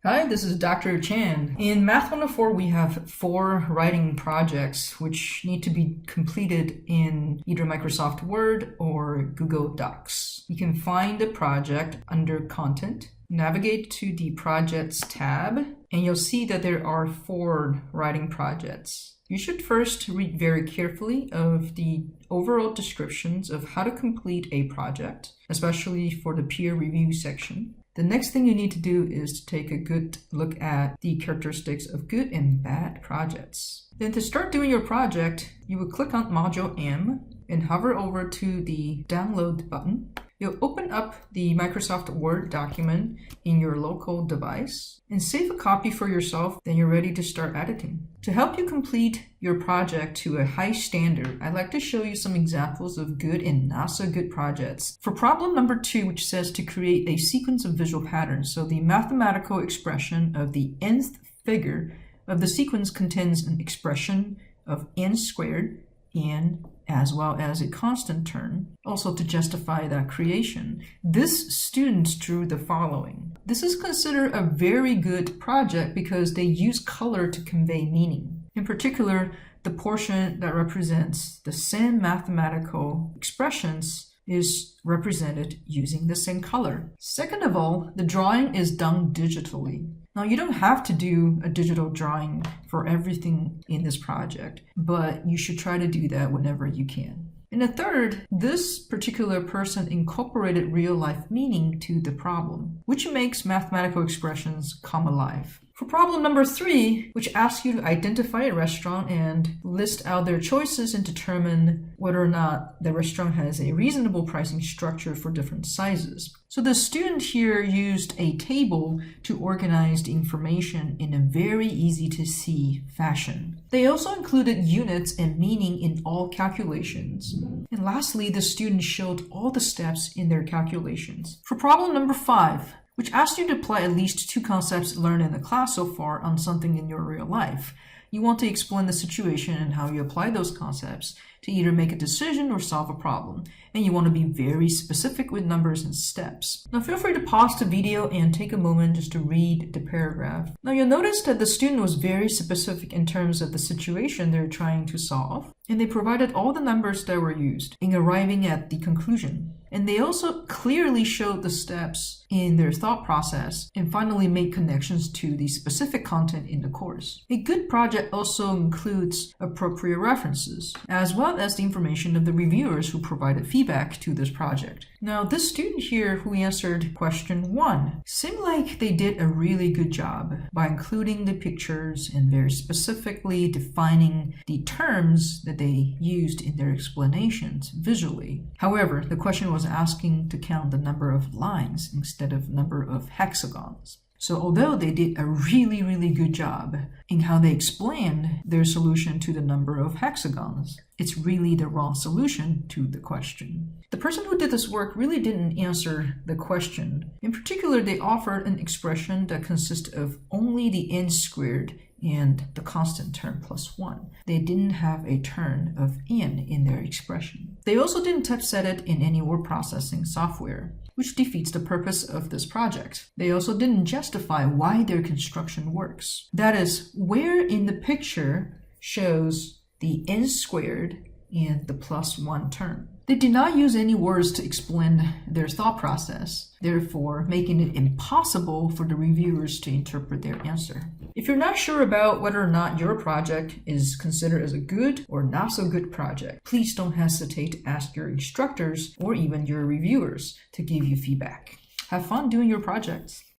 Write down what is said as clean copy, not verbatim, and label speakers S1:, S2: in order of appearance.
S1: Hi, this is Dr. Chan. In Math 104, we have 4 writing projects which need to be completed in either Microsoft Word or Google Docs. You can find the project under Content, navigate to the Projects tab, and you'll see that there are 4 writing projects. You should first read very carefully of the overall descriptions of how to complete a project, especially for the peer review section. The next thing you need to do is to take a good look at the characteristics of good and bad projects. Then to start doing your project, you will click on Module M and hover over to the Download button. You'll open up the Microsoft Word document in your local device and save a copy for yourself, then you're ready to start editing. To help you complete your project to a high standard, I'd like to show you some examples of good and not so good projects. For problem number 2, which says to create a sequence of visual patterns, so the mathematical expression of the nth figure of the sequence contains an expression of n squared and as well as a constant term, also to justify that creation. This student drew the following. This is considered a very good project because they use color to convey meaning. In particular, the portion that represents the same mathematical expressions is represented using the same color. Second of all, the drawing is done digitally. Now, you don't have to do a digital drawing for everything in this project, but you should try to do that whenever you can. And the third, this particular person incorporated real-life meaning to the problem, which makes mathematical expressions come alive. For problem number 3, which asks you to identify a restaurant and list out their choices and determine whether or not the restaurant has a reasonable pricing structure for different sizes. So the student here used a table to organize the information in a very easy to see fashion. They also included units and meaning in all calculations. And lastly, the student showed all the steps in their calculations. For problem number 5, which asks you to apply at least 2 concepts learned in the class so far on something in your real life. You want to explain the situation and how you apply those concepts to either make a decision or solve a problem. And you want to be very specific with numbers and steps. Now feel free to pause the video and take a moment just to read the paragraph. Now you'll notice that the student was very specific in terms of the situation they're trying to solve. And they provided all the numbers that were used in arriving at the conclusion. And they also clearly showed the steps in their thought process and finally made connections to the specific content in the course. A good project also includes appropriate references, as well as the information of the reviewers who provided feedback to this project. Now, this student here who answered question 1 seemed like they did a really good job by including the pictures and very specifically defining the terms that they used in their explanations visually. However, the question was asking to count the number of lines instead of number of hexagons. So although they did a really good job in how they explained their solution to the number of hexagons, it's really the wrong solution to the question. The person who did this work really didn't answer the question. In particular, they offered an expression that consists of only the n squared and the constant term plus 1. They didn't have a term of n in their expression. They also didn't typeset it in any word processing software, which defeats the purpose of this project. They also didn't justify why their construction works. That is, where in the picture shows the n squared and the plus 1 term. They did not use any words to explain their thought process, therefore making it impossible for the reviewers to interpret their answer. If you're not sure about whether or not your project is considered as a good or not so good project, please don't hesitate to ask your instructors or even your reviewers to give you feedback. Have fun doing your projects.